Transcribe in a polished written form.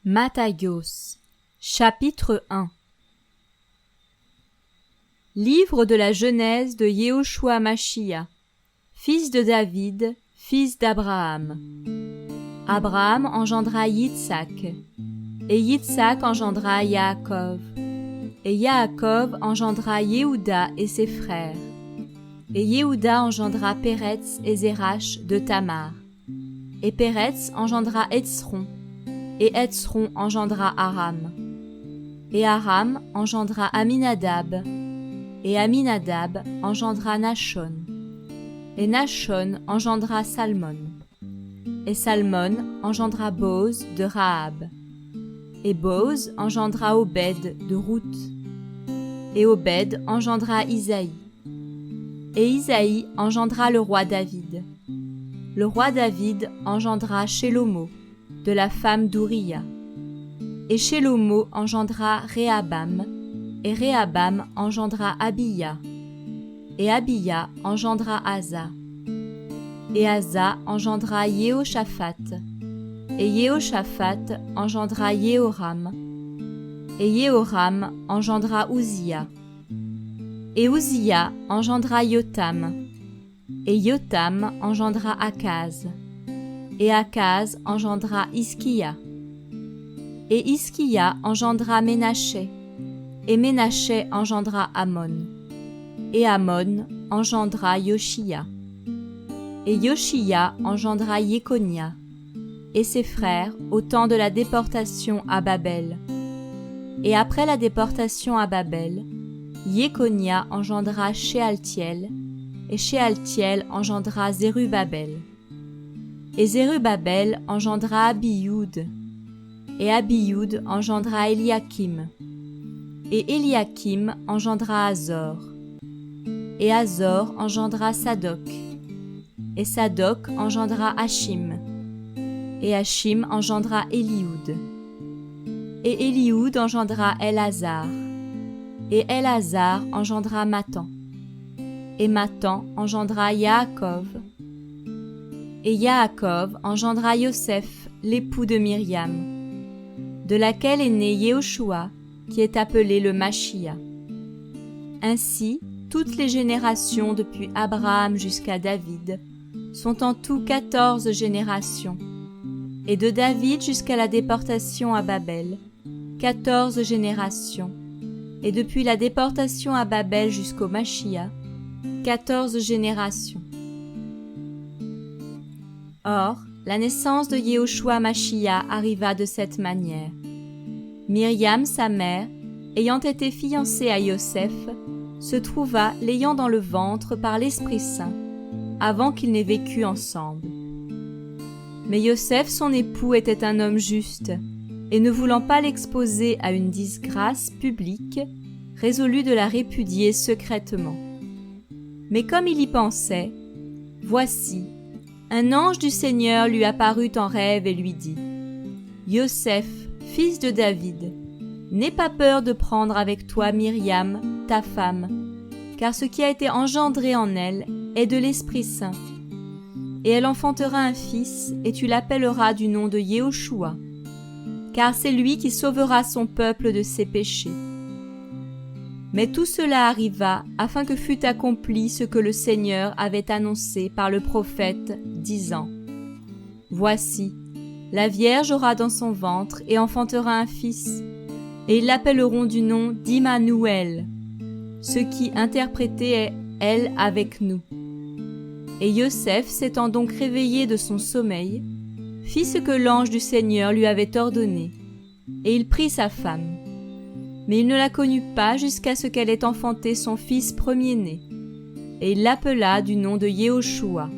Matthios, chapitre 1. Livre de la genèse de Yehoshua Machia, fils de David, fils d'Abraham. Abraham engendra Yitzhak, et Yitzhak engendra Yaakov, et Yaakov engendra Yehuda et ses frères, et Yehuda engendra Péretz et Zérach de Tamar, et Péretz engendra Hetzron, et Hetzron engendra Aram, et Aram engendra Aminadab, et Aminadab engendra Nachon, et Nachon engendra Salmon, et Salmon engendra Boz de Rahab, et Boz engendra Obed de Ruth, et Obed engendra Isaïe, et Isaïe engendra le roi David. Le roi David engendra Shelomo, de la femme d'Uriya, et Shelomo engendra Réhabam, et Réhabam engendra Abiya, et Abiya engendra Asa, et Asa engendra Yehoshaphat, et Yehoshaphat engendra Yehoram, et Yehoram engendra Uzziya, et Uzziya engendra Yotam, et Yotam engendra Akaz, et Akaz engendra Iskiya, et Iskiya engendra Ménaché, et Ménaché engendra Amon, et Amon engendra Yoshia, et Yoshia engendra Yekonia, et ses frères au temps de la déportation à Babel. Et après la déportation à Babel, Yekonia engendra Shealtiel, et Shealtiel engendra Zérubabel. Et Zérubabel engendra Abiyud, et Abiyud engendra Eliakim, et Eliakim engendra Azor, et Azor engendra Sadok, et Sadok engendra Hachim, et Hachim engendra Eliud, et Eliud engendra Elazar, et Elazar engendra Matan, et Matan engendra Yaakov, et Yaakov engendra Yosef, l'époux de Myriam, de laquelle est né Yehoshua, qui est appelé le Machia. Ainsi, toutes les générations depuis Abraham jusqu'à David sont en tout 14 générations, et de David jusqu'à la déportation à Babel, 14 générations, et depuis la déportation à Babel jusqu'au Machia, 14 générations. Or, la naissance de Yehoshua Machia arriva de cette manière. Myriam, sa mère, ayant été fiancée à Yosef, se trouva l'ayant dans le ventre par l'Esprit Saint, avant qu'ils n'aient vécu ensemble. Mais Yosef, son époux, était un homme juste, et ne voulant pas l'exposer à une disgrâce publique, résolut de la répudier secrètement. Mais comme il y pensait, voici, un ange du Seigneur lui apparut en rêve et lui dit : « Yosef, fils de David, n'aie pas peur de prendre avec toi Myriam, ta femme, car ce qui a été engendré en elle est de l'Esprit Saint. Et elle enfantera un fils, et tu l'appelleras du nom de Yehoshua, car c'est lui qui sauvera son peuple de ses péchés. » Mais tout cela arriva afin que fût accompli ce que le Seigneur avait annoncé par le prophète, disant : « Voici, la Vierge aura dans son ventre et enfantera un fils, et ils l'appelleront du nom d'Immanuel, ce qui interprété est « Elle avec nous ». Et Yosef, s'étant donc réveillé de son sommeil, fit ce que l'ange du Seigneur lui avait ordonné, et il prit sa femme. Mais il ne la connut pas jusqu'à ce qu'elle ait enfanté son fils premier-né, et il l'appela du nom de Yehoshua.